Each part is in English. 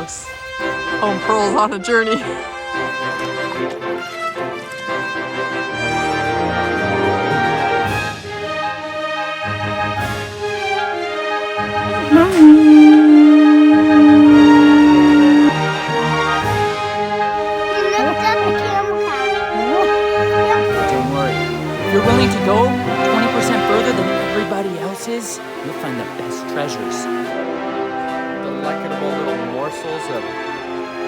dogs. Home Pearl's on a journey. Don't worry. If you're willing to go 20% further than everybody else is, you'll find the best treasures. Delectable little morsels of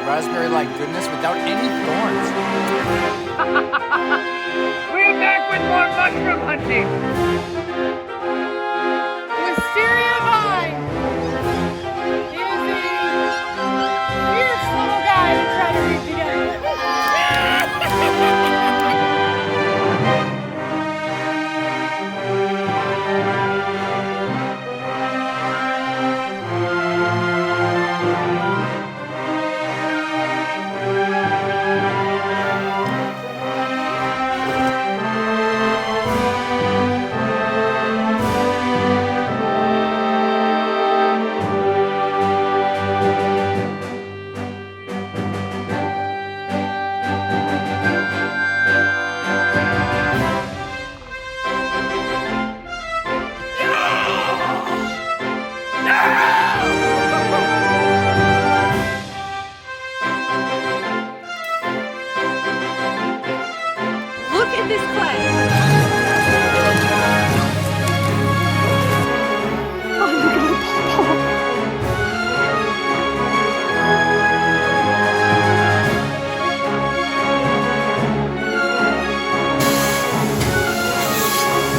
raspberry-like goodness without any thorns. We're back with more mushroom hunting. Wisteria vine is a fierce little guy to try to read together. Look at this clay.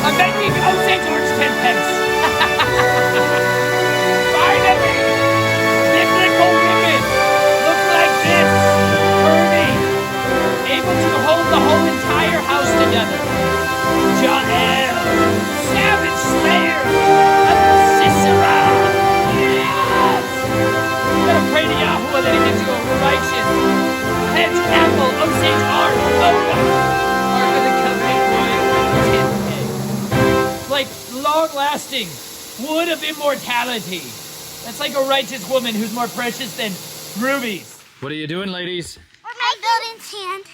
I'm making Osage orange 10 pence. Finally! Biblical women look like this. Curvy. Able to hold the whole entire house together. Jael. Savage Slayer of Sisera. Yes! Gotta pray to Yahuwah that he gives you a righteous hedge apple Osage orange boga. Ark of the Covenant wood. 10K. Like long-lasting wood of immortality. That's like a righteous woman who's more precious than rubies. What are you doing, ladies? We're building sand.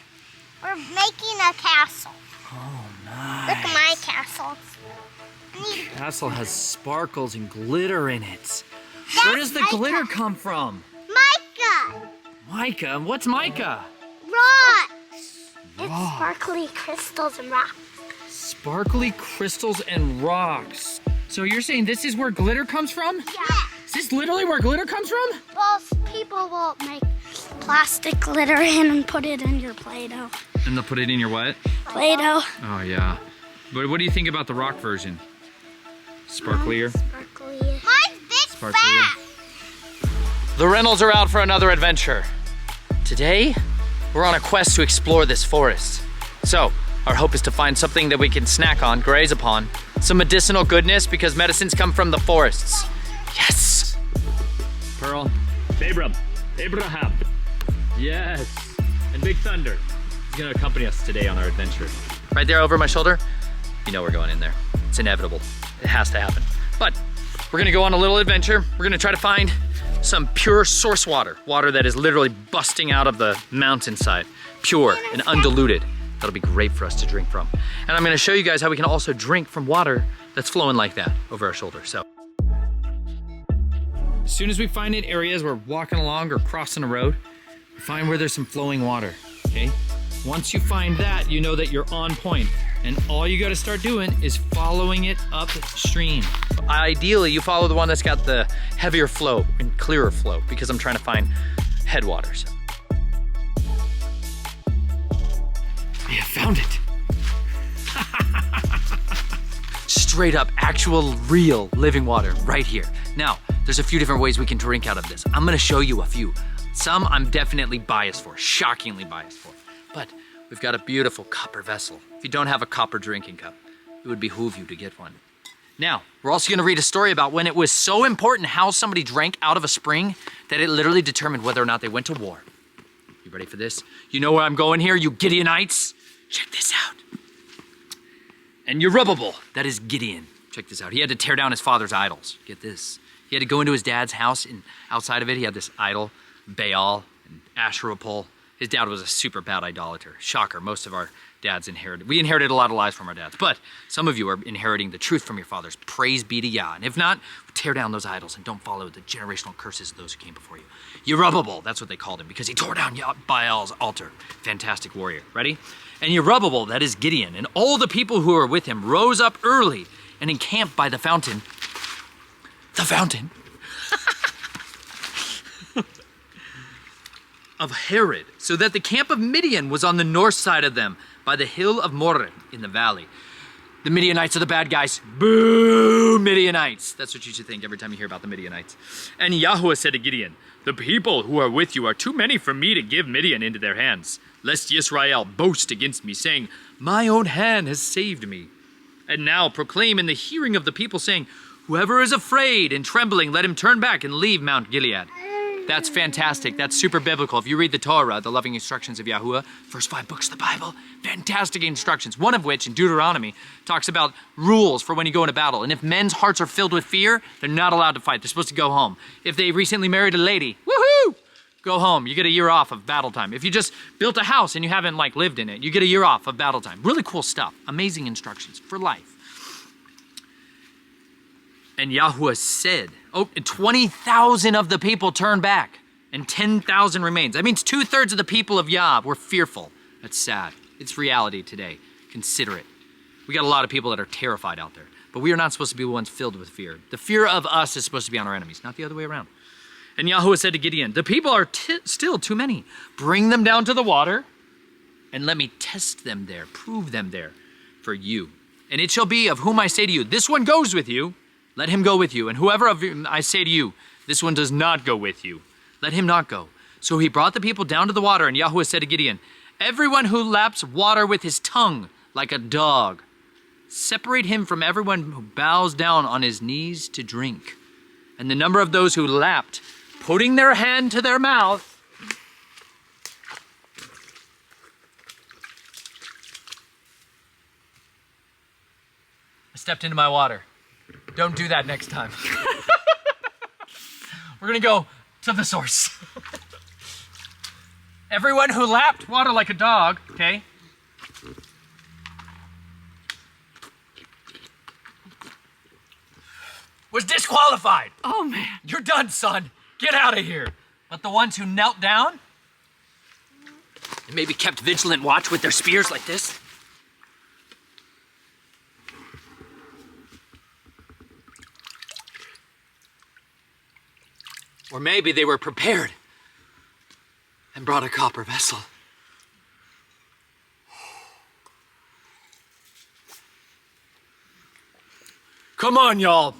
We're making a castle. Oh, nice. Look at my castle. Castle has sparkles and glitter in it. That's Where does the mica. glitter come from? Mica. Mica? What's mica? Rocks. It's Rocks. sparkly crystals and rocks. Sparkly crystals and rocks. So you're saying this is where glitter comes from? Yeah. Is this literally where glitter comes from? Well, people will make plastic glitter in and put it in your Play-Doh. And they'll put it in your what? Play-Doh. Oh, yeah. But what do you think about the rock version? Sparklier? Sparkly. Mine's big Sparklier. fat. The Reynolds are out for another adventure. Today, we're on a quest to explore this forest. So, our hope is to find something that we can snack on, graze upon, some medicinal goodness because medicines come from the forests. Yes! Pearl, Abraham. Yes. And Big Thunder. He's gonna accompany us today on our adventure. Right there over my shoulder, you know we're going in there. It's inevitable. It has to happen. But we're gonna go on a little adventure. We're gonna try to find some pure source water. Water that is literally busting out of the mountainside. Pure and undiluted. That'll be great for us to drink from. And I'm gonna show you guys how we can also drink from water that's flowing like that over our shoulder. So, as soon as we find it areas we're walking along or crossing a road, we find where there's some flowing water, okay? Once you find that, you know that you're on point. And all you gotta start doing is following it upstream. Ideally, you follow the one that's got the heavier flow and clearer flow because I'm trying to find headwaters. We have found it. Straight up, actual, real living water right here. Now, there's a few different ways we can drink out of this. I'm gonna show you a few. Some I'm definitely biased for, shockingly biased for. But we've got a beautiful copper vessel. If you don't have a copper drinking cup, it would behoove you to get one. Now, we're also gonna read a story about when it was so important how somebody drank out of a spring that it literally determined whether or not they went to war. You ready for this? You know where I'm going here, you Gideonites? Check this out. And Yerubbabel, that is Gideon. Check this out. He had to tear down his father's idols. Get this. He had to go into his dad's house, and outside of it, he had this idol Baal and Asherah pole. His dad was a super bad idolater. Shocker, most of our dads inherited. We inherited a lot of lies from our dads, but some of you are inheriting the truth from your fathers. Praise be to Yah. And if not, tear down those idols and don't follow the generational curses of those who came before you. Yerubbabel, that's what they called him, because he tore down Baal's altar. Fantastic warrior. Ready? And Yerubbabel, that is Gideon, and all the people who were with him rose up early and encamped by the fountain. The fountain of Herod, so that the camp of Midian was on the north side of them, by the hill of Moreh in the valley. The Midianites are the bad guys. Boo, Midianites. That's what you should think every time you hear about the Midianites. And Yahuwah said to Gideon, the people who are with you are too many for me to give Midian into their hands, lest Yisrael boast against me, saying, my own hand has saved me. And now proclaim in the hearing of the people, saying, whoever is afraid and trembling, let him turn back and leave Mount Gilead. That's fantastic. That's super biblical. If you read the Torah, the loving instructions of Yahuwah, first 5 books of the Bible, fantastic instructions. One of which, in Deuteronomy, talks about rules for when you go into battle. And if men's hearts are filled with fear, they're not allowed to fight. They're supposed to go home. If they recently married a lady, woohoo! Go home. You get a year off of battle time. If you just built a house and you haven't lived in it, you get a year off of battle time. Really cool stuff. Amazing instructions for life. And Yahuwah said, 20,000 of the people turned back and 10,000 remains. That means 2/3 of the people of Yah were fearful. That's sad. It's reality today. Consider it. We got a lot of people that are terrified out there, but we are not supposed to be the ones filled with fear. The fear of us is supposed to be on our enemies, not the other way around. And Yahuwah said to Gideon, the people are still too many. Bring them down to the water and let me test them there, prove them there for you. And it shall be of whom I say to you, this one goes with you, let him go with you. And whoever of you I say to you, this one does not go with you, let him not go. So he brought the people down to the water, and Yahuwah said to Gideon, everyone who laps water with his tongue like a dog, separate him from everyone who bows down on his knees to drink. And the number of those who lapped, putting their hand to their mouth, I stepped into my water. Don't do that next time. We're gonna go to the source. Everyone who lapped water like a dog, okay? Was disqualified. Oh man. You're done, son. Get out of here. But the ones who knelt down and maybe kept vigilant watch with their spears like this, or maybe they were prepared and brought a copper vessel. Come on, y'all.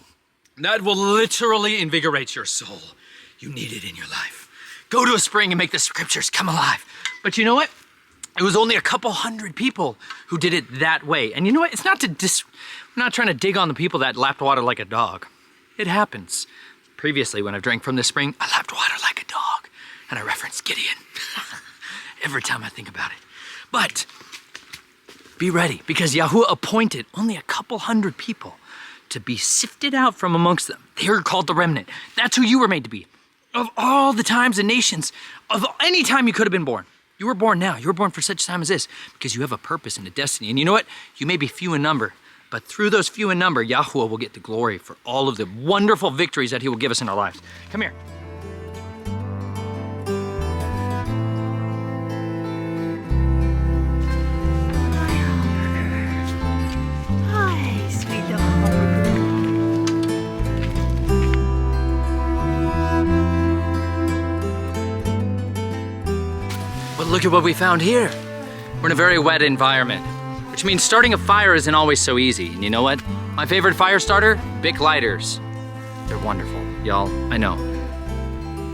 That will literally invigorate your soul. You need it in your life. Go to a spring and make the scriptures come alive. But you know what? It was only a couple hundred people who did it that way. And you know what? It's not I'm not trying to dig on the people that lapped water like a dog. It happens. Previously, when I've drank from this spring, I lapped water like a dog. And I referenced Gideon every time I think about it. But be ready, because Yahuwah appointed only a couple hundred people to be sifted out from amongst them. They are called the remnant. That's who you were made to be. Of all the times and nations, of any time you could have been born, you were born now. You were born for such time as this, because you have a purpose and a destiny. And you know what? You may be few in number, but through those few in number, Yahuwah will get the glory for all of the wonderful victories that he will give us in our lives. Come here. Hi, sweet dog. But look at what we found here. We're in a very wet environment, which means starting a fire isn't always so easy. And you know what? My favorite fire starter? Bic lighters. They're wonderful, y'all, I know.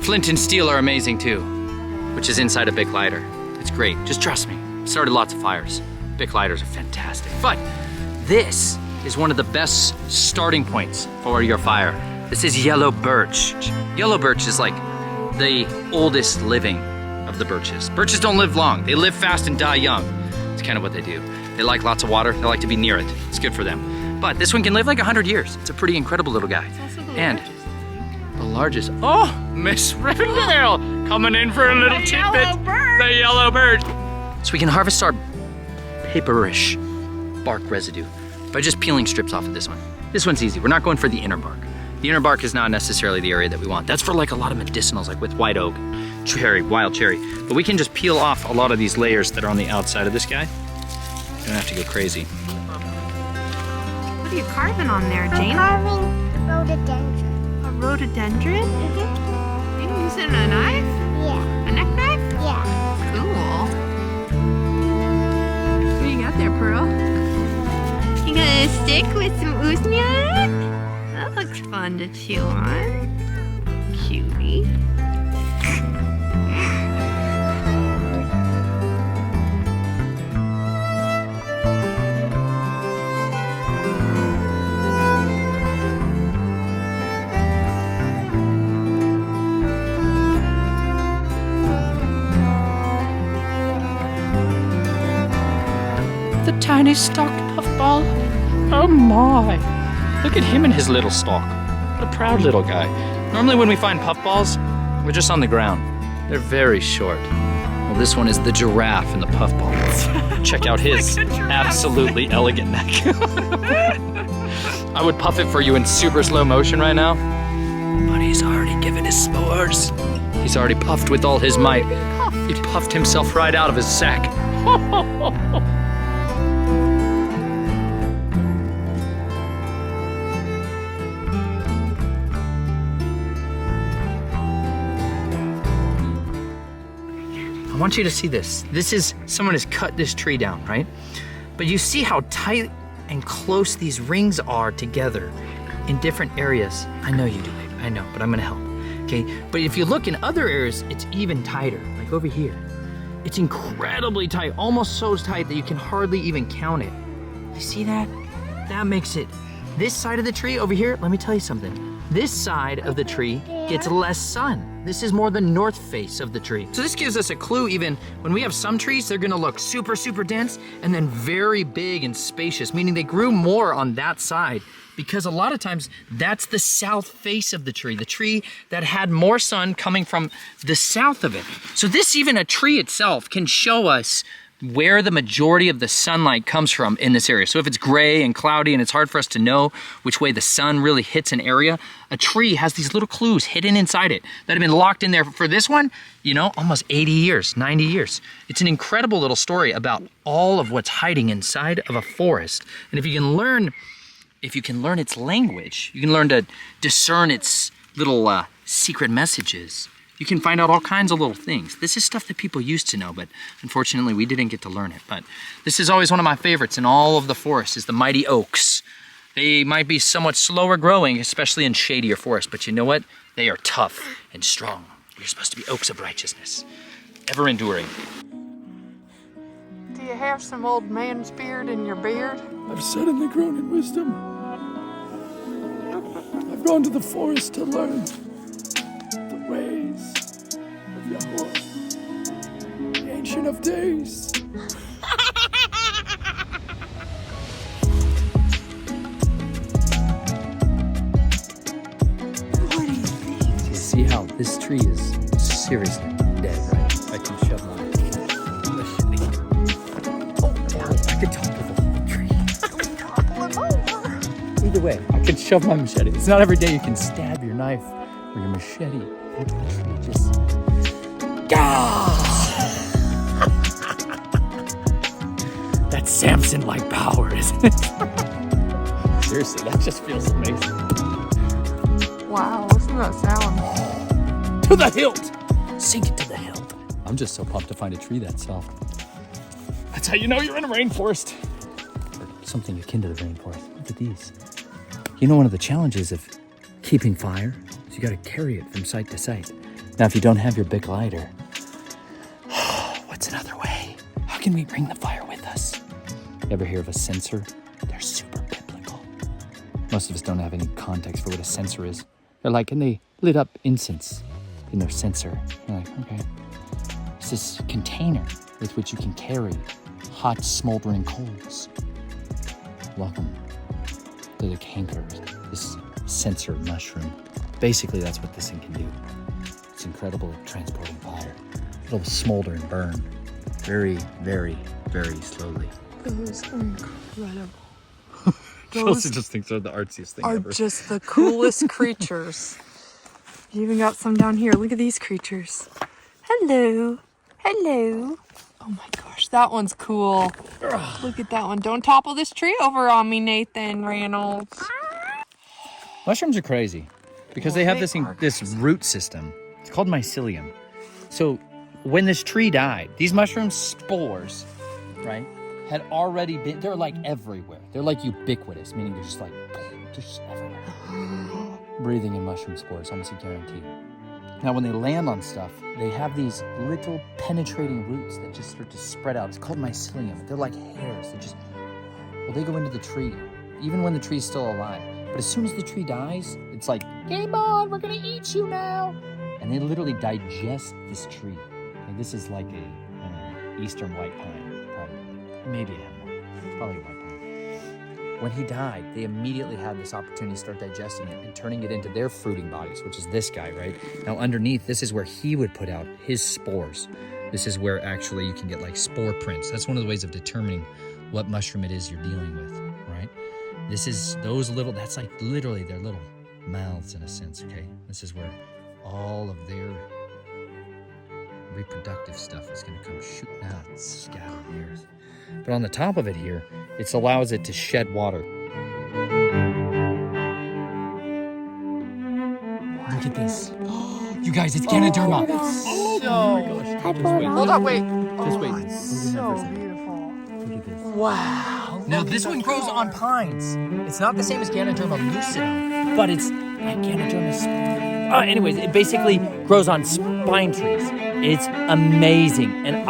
Flint and steel are amazing too, which is inside a Bic lighter. It's great, just trust me. Started lots of fires. Bic lighters are fantastic. But this is one of the best starting points for your fire. This is yellow birch. Yellow birch is like the oldest living of the birches. Birches don't live long. They live fast and die young. It's kind of what they do. They like lots of water. They like to be near it. It's good for them. But this one can live like 100 years. It's a pretty incredible little guy. It's also the And largest. The largest. Oh, Miss Riverdale coming in for a little tidbit. The yellow bird. So we can harvest our paperish bark residue by just peeling strips off of this one. This one's easy. We're not going for the inner bark. The inner bark is not necessarily the area that we want. That's for like a lot of medicinals, like with white oak, cherry, wild cherry. But we can just peel off a lot of these layers that are on the outside of this guy. You don't have to go crazy. What are you carving on there, Jane? Carving rhododendron. A rhododendron? Mm-hmm. You using a knife? Yeah. A neck knife? Yeah. Cool. What do you got there, Pearl? You got a stick with some ooze on it? That looks fun to chew on. Cutie. The tiny stalked puffball. Oh my. Look at him and his little stalk. What a proud little guy. Normally when we find puffballs, we're just on the ground. They're very short. Well, this one is the giraffe in the puffball. Check out his absolutely elegant neck. I would puff it for you in super slow motion right now. But he's already given his spores. He's already puffed with all his might. He puffed himself right out of his sack. I want you to see this. This is, someone has cut this tree down, right? But you see how tight and close these rings are together in different areas. I know you do it, I know, but I'm gonna help, okay? But if you look in other areas, it's even tighter, like over here. It's incredibly tight, almost so tight that you can hardly even count it. You see that? That makes it, this side of the tree over here, let me tell you something. This side of the tree gets less sun. This is more the north face of the tree. So this gives us a clue even when we have some trees, they're gonna look super, super dense and then very big and spacious, meaning they grew more on that side because a lot of times that's the south face of the tree that had more sun coming from the south of it. So this, even a tree itself, can show us where the majority of the sunlight comes from in this area. So if it's gray and cloudy and it's hard for us to know which way the sun really hits an area, a tree has these little clues hidden inside it that have been locked in there for this one, you know, almost 80 years, 90 years. It's an incredible little story about all of what's hiding inside of a forest. And if you can learn its language, you can learn to discern its little secret messages. You can find out all kinds of little things. This is stuff that people used to know, but unfortunately we didn't get to learn it. But this is always one of my favorites in all of the forest, is the mighty oaks. They might be somewhat slower growing, especially in shadier forests, but you know what? They are tough and strong. You're supposed to be oaks of righteousness, ever enduring. Do you have some old man's beard in your beard? I've suddenly grown in wisdom. I've gone to the forest to learn the ways of Yahweh, Ancient of Days. What do you think? You see how this tree is seriously dead, right? I can shove my machete. Oh, wow, I could topple the whole tree. Topple him over. Either way, I could shove my machete. It's not every day you can stab your knife or your machete into the tree. Just... That's Samson-like power, isn't it? Seriously, that just feels amazing. Wow, listen to that sound. To the hilt! Sink it to the hilt. I'm just so pumped to find a tree that soft. That's how you know you're in a rainforest. Or something akin to the rainforest. Look at these. You know, one of the challenges of keeping fire is you gotta carry it from site to site. Now, if you don't have your big lighter, what's another way? How can we bring the fire with us? Ever hear of a censer? They're super biblical. Most of us don't have any context for what a censer is. They're like, and they lit up incense in their censer. You're like, okay. It's this container with which you can carry hot, smoldering coals. Welcome to the canker, this censer mushroom. Basically, that's what this thing can do. It's incredible at transporting fire. It'll smolder and burn very, very, very slowly. Those are incredible. Chelsea just thinks they're the artsiest thing Are ever. just the coolest creatures. You even got some down here. Look at these creatures. Hello. Hello. Oh my gosh, that one's cool. Look at that one. Don't topple this tree over on me, Nathan Reynolds. Mushrooms are crazy because they have this root system. It's called mycelium. So when this tree died, these mushroom spores, right, had already been, they're like everywhere. They're like ubiquitous, meaning they're just like, they're just everywhere. Breathing in mushroom spores, almost a guarantee. Now, when they land on stuff, they have these little penetrating roots that just start to spread out. It's called mycelium. They're like hairs. They go into the tree, even when the tree's still alive. But as soon as the tree dies, it's like, game on, we're gonna eat you now. And they literally digest this tree. And this is like a eastern white pine, probably. Maybe a hemlock, probably a white pine. When he died, they immediately had this opportunity to start digesting it and turning it into their fruiting bodies, which is this guy, right? Now underneath, this is where he would put out his spores. This is where actually you can get like spore prints. That's one of the ways of determining what mushroom it is you're dealing with, right? This is those little, that's like literally their little mouths in a sense, okay? This is where all of their reproductive stuff is gonna come shooting out and scatter the earth. But on the top of it here, it allows it to shed water. Look at this. You guys, it's Ganoderma. Hold up, wait. Just wait. So beautiful. Look at this. Wow. Now this one grows on pines. It's not the same as Ganoderma lucidum, but it's like Ganoderma. Anyways, it basically grows on spine trees. It's amazing. And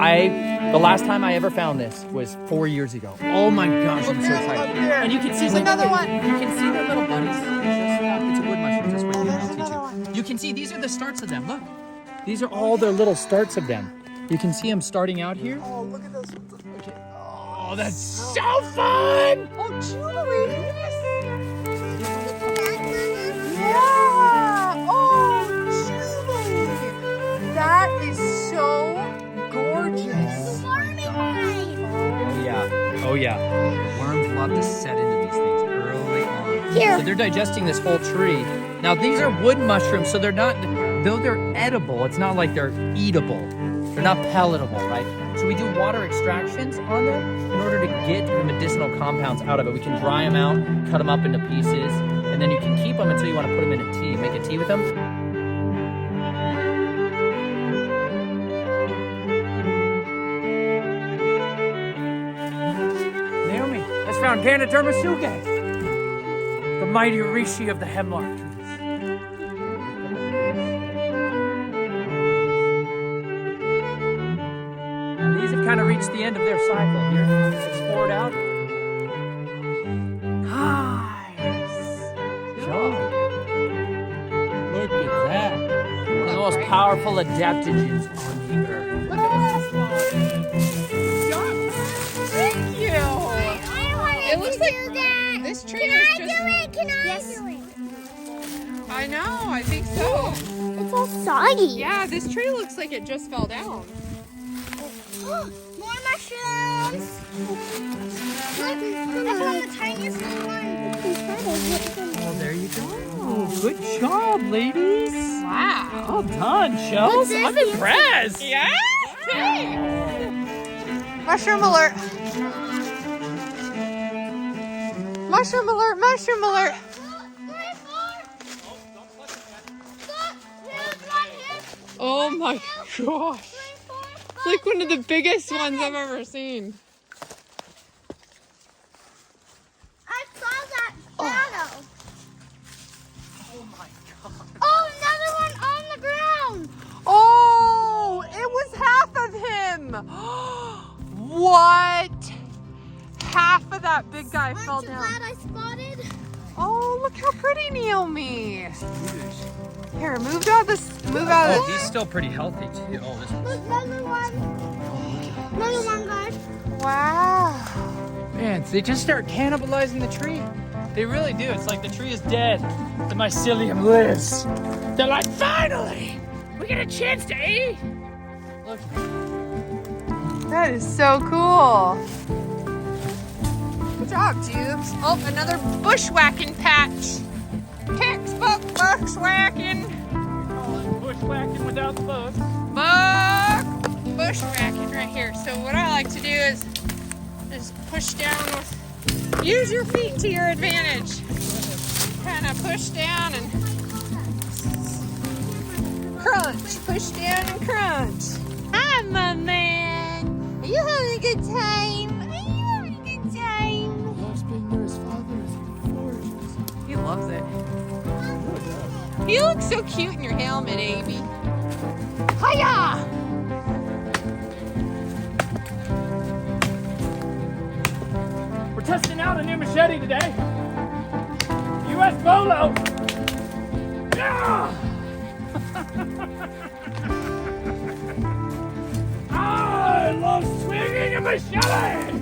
the last time I ever found this was 4 years ago. Oh my gosh, I'm so excited. And you can see another one. You can see their little buddies. It's a wood mushroom. Just wait, I'll teach you. You can see these are the starts of them. Look, these are all their little starts of them. You can see them starting out here. Oh, look at this. Okay. Oh, that's so fun! Oh, Julie. Yeah. Oh, Julie. That is so gorgeous. Oh yeah. Worms love to set into these things early on. Here. So they're digesting this whole tree. Now these are wood mushrooms, so they're not, though they're edible, it's not like they're eatable. They're not palatable, right? So we do water extractions on them in order to get the medicinal compounds out of it. We can dry them out, cut them up into pieces, and then you can keep them until you want to put them in a tea. Make a tea with them. Found Ganoderma Tsugae, the mighty reishi of the hemlock trees. And these have kind of reached the end of their cycle here. Explored out. Nice. Job. Look at that. One of the most powerful adaptogens on the earth. Look at this one. Thank you. It looks like this tree is just... Can I do it? I know, I think so. It's all soggy. Yeah, this tree looks like it just fell down. More mushrooms. Look, that's one of the tiniest ones. Oh, there you go. Oh, good job, ladies. Wow. Well done, Shells. I'm impressed. Yeah? Hey. Mushroom alert. Mushroom alert, mushroom alert. Oh my gosh. It's like one of the biggest ones I've ever seen. I saw that shadow. Oh my god. Oh, another one on the ground. Oh, it was half of him. What? Half of that big guy fell Aren't you down. glad I spotted? Oh, look how pretty, Naomi. Here, move out of Oh, he's still pretty healthy too. Oh, this Look, another one. Another one, guys. Wow. Man, they just start cannibalizing the tree. They really do. It's like the tree is dead. the mycelium lives. They're like, finally, we get a chance to eat. Look. That is so cool. Good job, Jubes. Oh, another bushwhacking patch. Textbook bushwhacking. Bushwhacking without the bush. Bushwhacking right here. So what I like to do is push down with, use your feet to your advantage. Kind of push down and crunch. Push down and crunch. Hi, my man. Are you having a good time? Are you having a good time? Loves being near his father is gorgeous. He loves it. You look so cute in your helmet, Amy. Hiya! We're testing out a new machete today. US Bolo. Yeah! I love swinging a machete!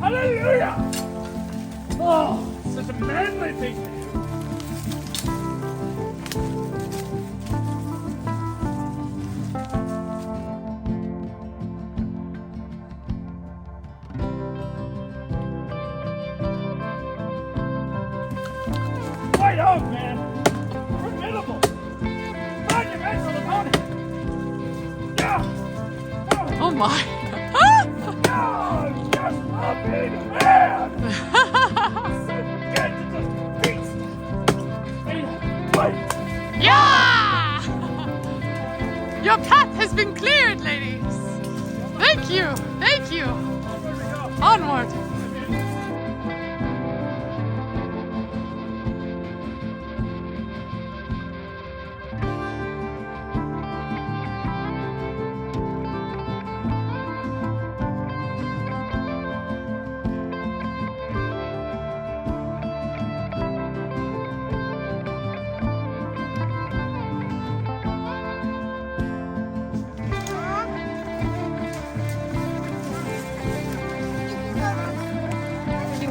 Hallelujah! Oh, such a manly thing to do. White oak, man! Formidable! Monumental opponent! Yeah! Oh my. Oh, just a big man! So good to just beat! Hey, wait! Yeah! Your path has been cleared, ladies. Thank you. Thank you. Onward.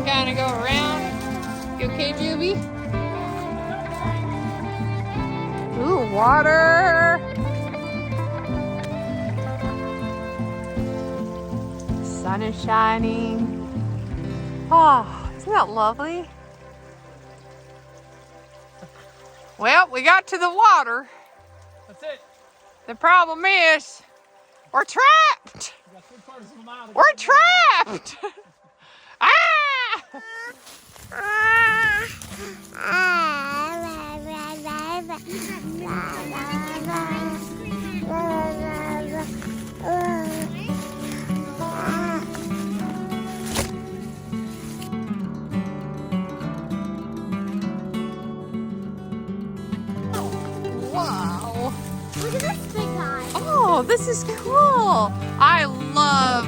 Kind of go around. You okay, Juby? Ooh, water. Sun is shining. Oh, isn't that lovely? Well, we got to the water. That's it. The problem is, we're trapped. We got 3/4 of a mile to go. We're trapped. Ah! Wow. Look at this big guy. Oh, this is cool. I love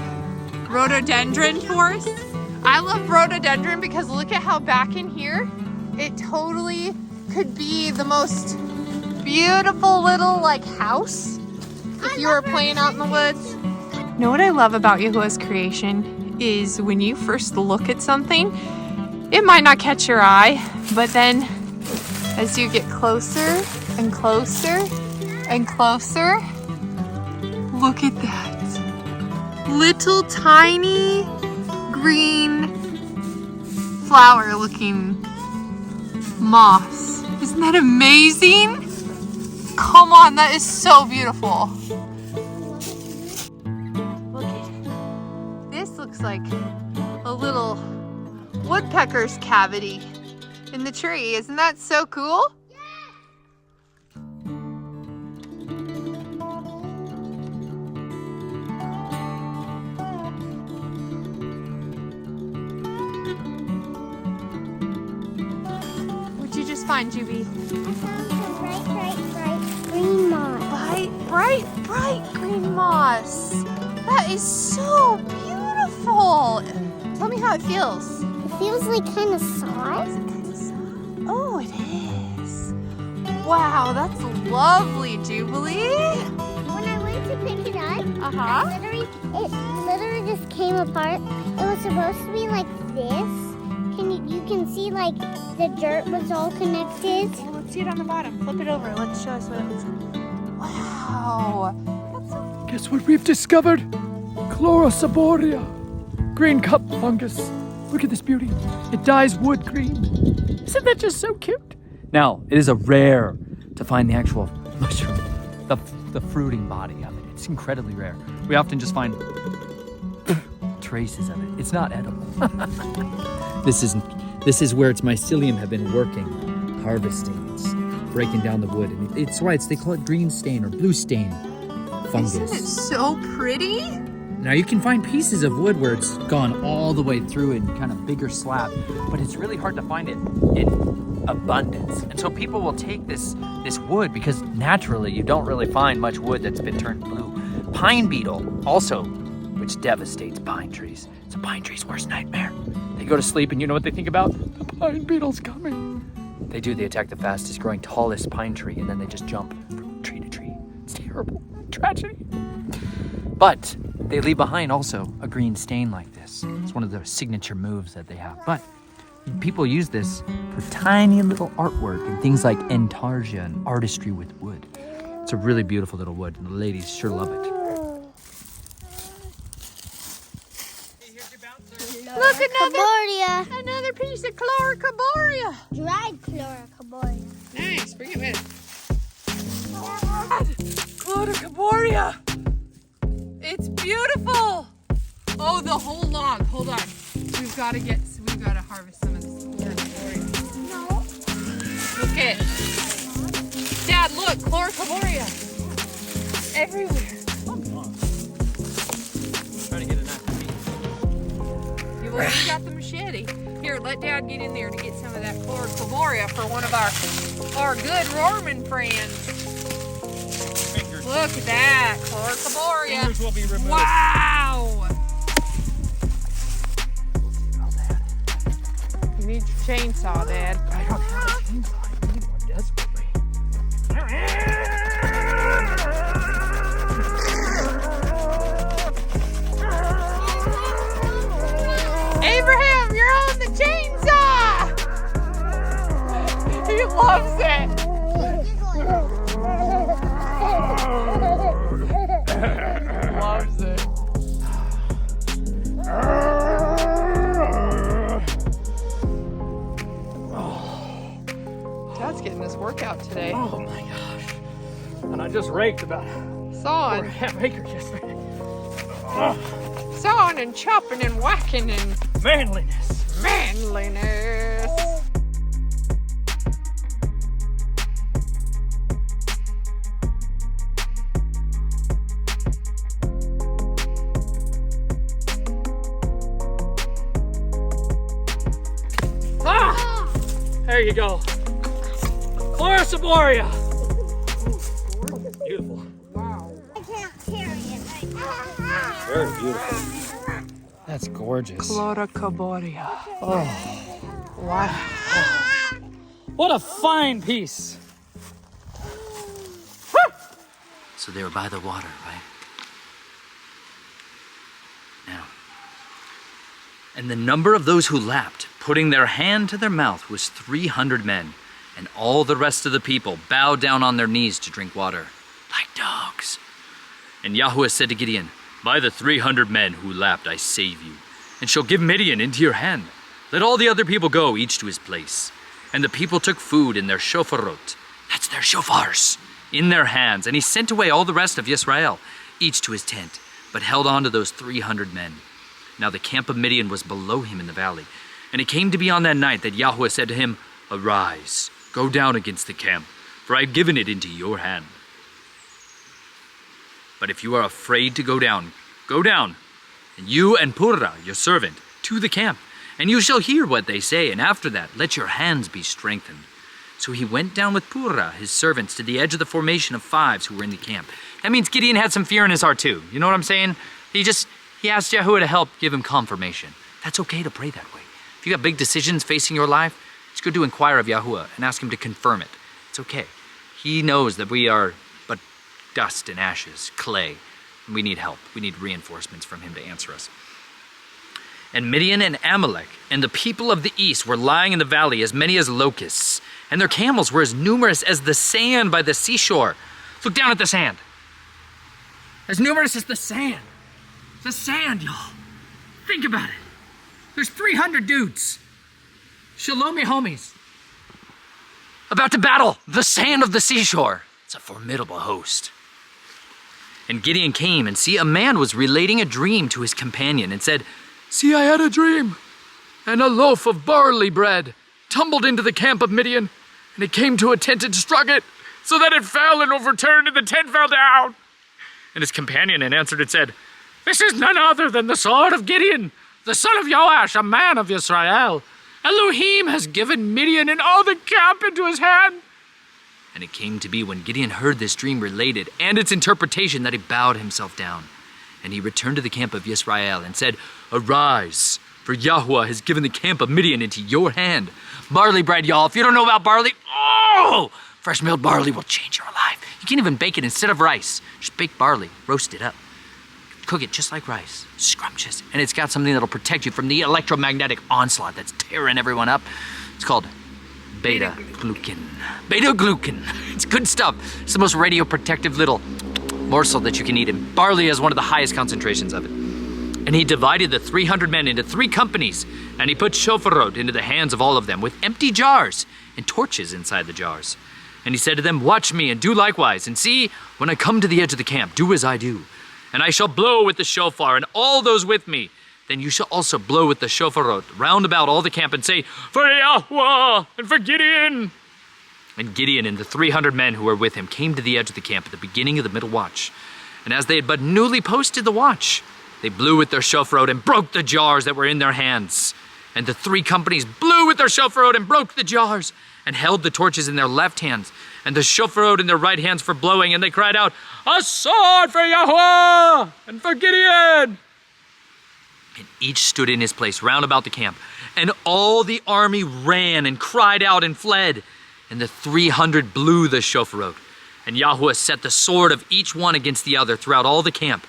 rhododendron forests. I love rhododendron because look at how back in here, it totally could be the most beautiful little like house if you were playing out in the woods. You know what I love about Yahuwah's creation is when you first look at something, it might not catch your eye, but then as you get closer and closer and closer, look at that. Little tiny green flower looking moss. Isn't that amazing? Come on, that is so beautiful. Look at it. This looks like a little woodpecker's cavity in the tree. Isn't that so cool? What'd you just find, Juby? I found some bright green moss. Bright green moss. That is so beautiful. Tell me how it feels. It feels like kind of soft. Oh, it is. Wow, that's lovely, Jubilee. When I went to pick it up, Uh-huh. it literally just came apart. It was supposed to be like this, you can see like the dirt was all connected. Oh, let's see it on the bottom. Flip it over. Let's show us what it looks like. Wow. Guess what we've discovered? Chlorosaboria. Green cup fungus. Look at this beauty. It dyes wood green. Isn't that just so cute? Now, it is a rare to find the actual mushroom, the fruiting body of it. It's incredibly rare. We often just find traces of it. It's not edible. This is where its mycelium have been working, harvesting. It's breaking down the wood. And it's why they call it green stain or blue stain fungus. Isn't it so pretty? Now you can find pieces of wood where it's gone all the way through in kind of bigger slab, but it's really hard to find it in abundance. And so people will take this wood because naturally you don't really find much wood that's been turned blue. Pine beetle also, which devastates pine trees. It's a pine tree's worst nightmare. They go to sleep and you know what they think about? The pine beetle's coming. They do. They attack the fastest growing, tallest pine tree and then they just jump from tree to tree. It's terrible. Tragedy. But they leave behind also a green stain like this. It's one of their signature moves that they have. But people use this for tiny little artwork and things like intarsia and artistry with wood. It's a really beautiful little wood, and the ladies sure love it. Look, Chlorocaboria. piece of Chlorocaboria. Dried Chlorocaboria. Nice, bring it with. Chlorocaboria. It's beautiful. Oh, the whole log. Hold on. We've got to harvest some of this Chlorocaboria. No. Look it. Dad, look, Chlorocaboria. Everywhere. Trying to get a nice piece. You've already got the machete. Here, let Dad get in there to get some of that Chlorocaboria for one of our good Rorman friends. Look at that, Chlorocaboria. Fingers will be removed. Wow! You need your chainsaw, Dad. I don't have a chainsaw. I need one desperately. Abraham, you're on the chainsaw! He loves it. Loves it. Dad's getting his workout today. Oh my gosh. And I just raked about Sawing, half acre yesterday. sawing and chopping and whacking and Manliness. manliness. There you go. Chlorosaboria. Beautiful. I can't carry it right now. Very beautiful. That's gorgeous. Chlorocaboria. Oh, Wow. what a fine piece. So they were by the water, right? Now. And the number of those who lapped, putting their hand to their mouth, was 300 men. And all the rest of the people bowed down on their knees to drink water, like dogs. And Yahweh said to Gideon, "By the 300 men who lapped, I save you, and shall give Midian into your hand. Let all the other people go, each to his place." And the people took food in their shofarot, that's their shofars, in their hands. And he sent away all the rest of Yisrael, each to his tent, but held on to those 300 men. Now the camp of Midian was below him in the valley. And it came to be on that night that Yahweh said to him, "Arise, go down against the camp, for I have given it into your hand. But if you are afraid to go down, and you and Purra, your servant, to the camp, and you shall hear what they say, and after that let your hands be strengthened." So he went down with Purra, his servants, to the edge of the formation of fives who were in the camp. That means Gideon had some fear in his heart too. You know what I'm saying? He asked Yahuwah to help give him confirmation. That's okay to pray that way. If you got big decisions facing your life, it's good to inquire of Yahuwah and ask him to confirm it. It's okay. He knows that we are but dust and ashes, clay, and we need help. We need reinforcements from him to answer us. And Midian and Amalek and the people of the east were lying in the valley, as many as locusts, and their camels were as numerous as the sand by the seashore. Look down at the sand. As numerous as the sand. The sand, y'all. Think about it. There's 300 dudes. Shalomi homies. About to battle the sand of the seashore. It's a formidable host. And Gideon came, and see, a man was relating a dream to his companion and said, See, I had a dream, and a loaf of barley bread tumbled into the camp of Midian, and it came to a tent and struck it, so that it fell and overturned, and the tent fell down. And his companion answered and said, This is none other than the sword of Gideon, the son of Joash, a man of Israel. Elohim has given Midian and all the camp into his hand. And it came to be when Gideon heard this dream related and its interpretation that he bowed himself down. And he returned to the camp of Israel and said, Arise, for Yahweh has given the camp of Midian into your hand. Barley bread, y'all. If you don't know about barley, fresh milled barley will change your life. You can even bake it instead of rice. Just bake barley, roast it up. Cook it just like rice, scrumptious. And it's got something that'll protect you from the electromagnetic onslaught that's tearing everyone up. It's called beta-glucan. Beta-glucan. It's good stuff. It's the most radioprotective little morsel that you can eat. And barley has one of the highest concentrations of it. And he divided the 300 men into 3 companies, and he put shofarot into the hands of all of them with empty jars and torches inside the jars. And he said to them, Watch me and do likewise, and see, when I come to the edge of the camp, do as I do. And I shall blow with the shofar, and all those with me. Then you shall also blow with the shofarot round about all the camp and say, For Yahweh and for Gideon. And Gideon and the 300 men who were with him came to the edge of the camp at the beginning of the middle watch. And as they had but newly posted the watch, they blew with their shofarot and broke the jars that were in their hands. And the 3 companies blew with their shofarot and broke the jars, and held the torches in their left hands, and the shofarot in their right hands for blowing, and they cried out, A sword for Yahweh and for Gideon! And each stood in his place round about the camp, and all the army ran and cried out and fled, and the 300 blew the shofarot, and Yahweh set the sword of each one against the other throughout all the camp,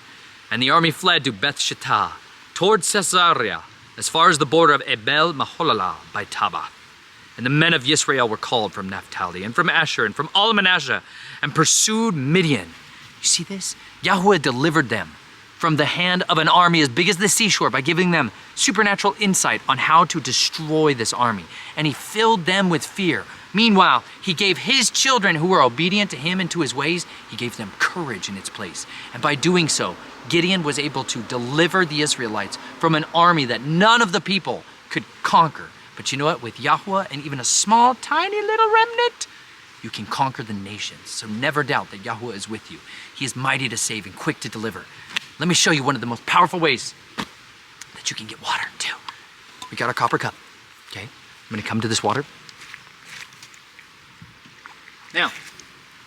and the army fled to Beth Shittah, toward Caesarea, as far as the border of Abel Maholah by Tabah. And the men of Israel were called from Naphtali and from Asher and from all of Manasseh and pursued Midian. You see this? Yahweh delivered them from the hand of an army as big as the seashore by giving them supernatural insight on how to destroy this army. And he filled them with fear. Meanwhile, he gave his children who were obedient to him and to his ways, he gave them courage in its place. And by doing so, Gideon was able to deliver the Israelites from an army that none of the people could conquer. But you know what? With Yahweh and even a small, tiny little remnant, you can conquer the nations. So never doubt that Yahweh is with you. He is mighty to save and quick to deliver. Let me show you one of the most powerful ways that you can get water too. We got our copper cup, okay? I'm gonna come to this water. Now,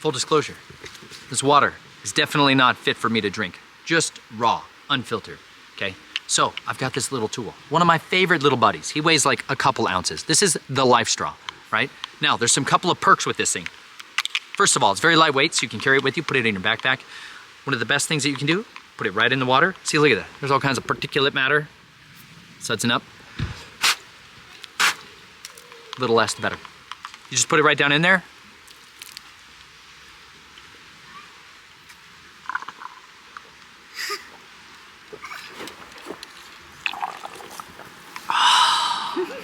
full disclosure, this water is definitely not fit for me to drink. Just raw, unfiltered, okay? So I've got this little tool. One of my favorite little buddies. He weighs like a couple ounces. This is the Life Straw, right? Now, there's some couple of perks with this thing. First of all, it's very lightweight, so you can carry it with you, put it in your backpack. One of the best things that you can do, put it right in the water. See, look at that. There's all kinds of particulate matter. Sudsing up. Little less, the better. You just put it right down in there.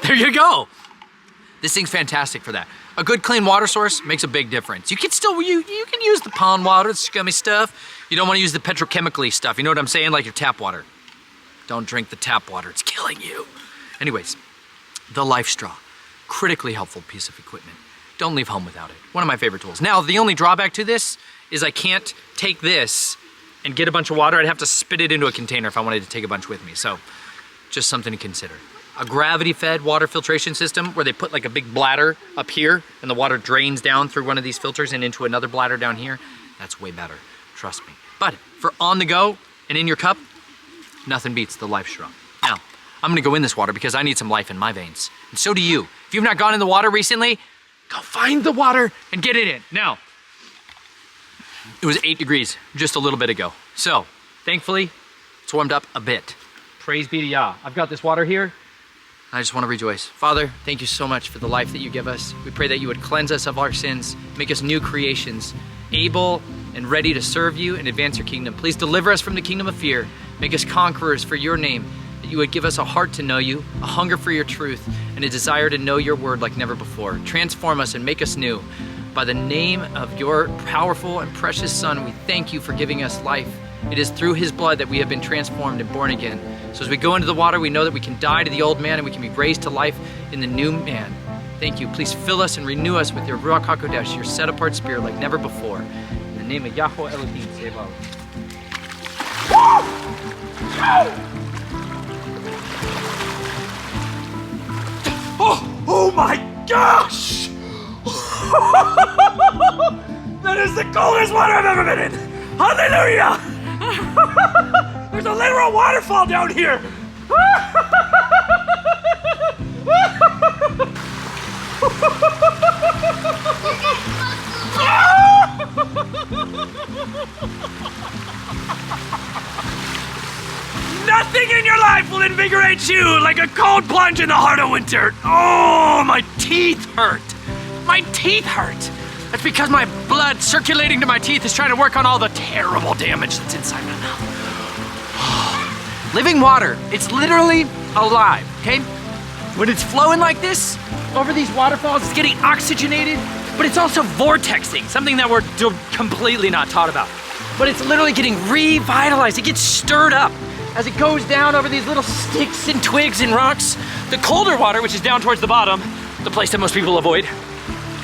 There you go. This thing's fantastic for that. A good clean water source makes a big difference. You can still, you can use the pond water, the scummy stuff. You don't want to use the petrochemically stuff. You know what I'm saying? Like your tap water. Don't drink the tap water, it's killing you. Anyways, the Life Straw. Critically helpful piece of equipment. Don't leave home without it. One of my favorite tools. Now, the only drawback to this is I can't take this and get a bunch of water. I'd have to spit it into a container if I wanted to take a bunch with me. So, just something to consider. A gravity-fed water filtration system where they put like a big bladder up here and the water drains down through one of these filters and into another bladder down here, that's way better, trust me. But for on the go and in your cup, nothing beats the Life Straw. Now, I'm gonna go in this water because I need some life in my veins. And so do you. If you've not gone in the water recently, go find the water and get it in. Now, it was 8 degrees just a little bit ago. So, thankfully, it's warmed up a bit. Praise be to Yah. I've got this water here. I just want to rejoice. Father, thank you so much for the life that you give us. We pray that you would cleanse us of our sins, make us new creations, able and ready to serve you and advance your kingdom. Please deliver us from the kingdom of fear. Make us conquerors for your name, that you would give us a heart to know you, a hunger for your truth, and a desire to know your word like never before. Transform us and make us new. By the name of your powerful and precious Son, we thank you for giving us life. It is through his blood that we have been transformed and born again. So as we go into the water, we know that we can die to the old man and we can be raised to life in the new man. Thank you. Please fill us and renew us with your Ruach HaKodesh, your set-apart spirit like never before. In the name of Yahweh Elohim, Sebaot. Oh my gosh! That is the coldest water I've ever been in! Hallelujah! There's a literal waterfall down here! Nothing in your life will invigorate you like a cold plunge in the heart of winter. Oh, my teeth hurt. My teeth hurt. That's because my blood circulating to my teeth is trying to work on all the terrible damage that's inside my mouth. Living water, it's literally alive, okay? When it's flowing like this, over these waterfalls, it's getting oxygenated, but it's also vortexing, something that we're completely not taught about. But it's literally getting revitalized. It gets stirred up as it goes down over these little sticks and twigs and rocks. The colder water, which is down towards the bottom, the place that most people avoid,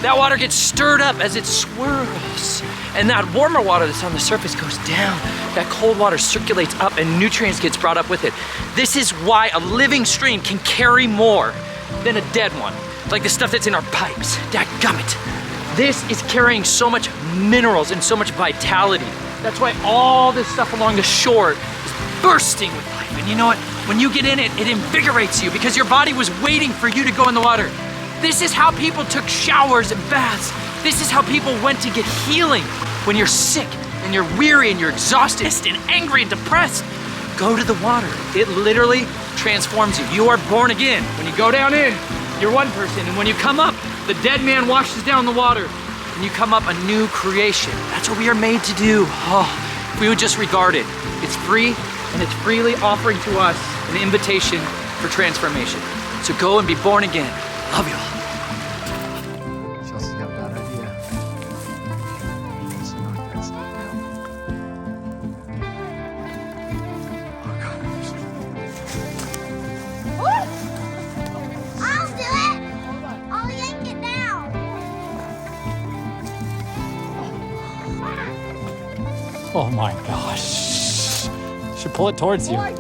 that water gets stirred up as it swirls. And that warmer water that's on the surface goes down. That cold water circulates up and nutrients gets brought up with it. This is why a living stream can carry more than a dead one. Like the stuff that's in our pipes. Dadgummit. This is carrying so much minerals and so much vitality. That's why all this stuff along the shore is bursting with life. And you know what? When you get in it, it invigorates you because your body was waiting for you to go in the water. This is how people took showers and baths. This is how people went to get healing. When you're sick and you're weary and you're exhausted and angry and depressed, go to the water. It literally transforms you. You are born again. When you go down in, you're one person. And when you come up, the dead man washes down the water and you come up a new creation. That's what we are made to do. Oh, if we would just regard it. It's free and it's freely offering to us an invitation for transformation. So go and be born again. Love you all. Chelsea's got a bad idea. Let's knock that stuff down. Oh God. I'll do it. I'll yank it down. Oh my gosh. Should pull it towards you. I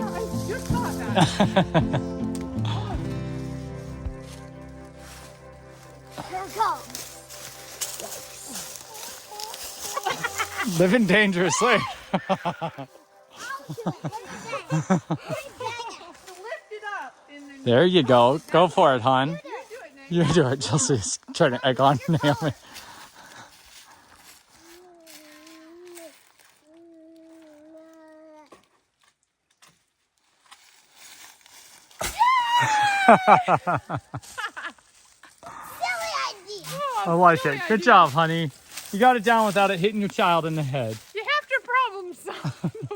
just thought that. Here it goes. Living dangerously. I'll do it. Lift it up and then There you go. Go for it, hon. do it, Nate. You do it. Chelsea's trying to egg on Naomi. Silly idea. I like it. Good job, honey. You got it down without it hitting your child in the head. You have to problem solve.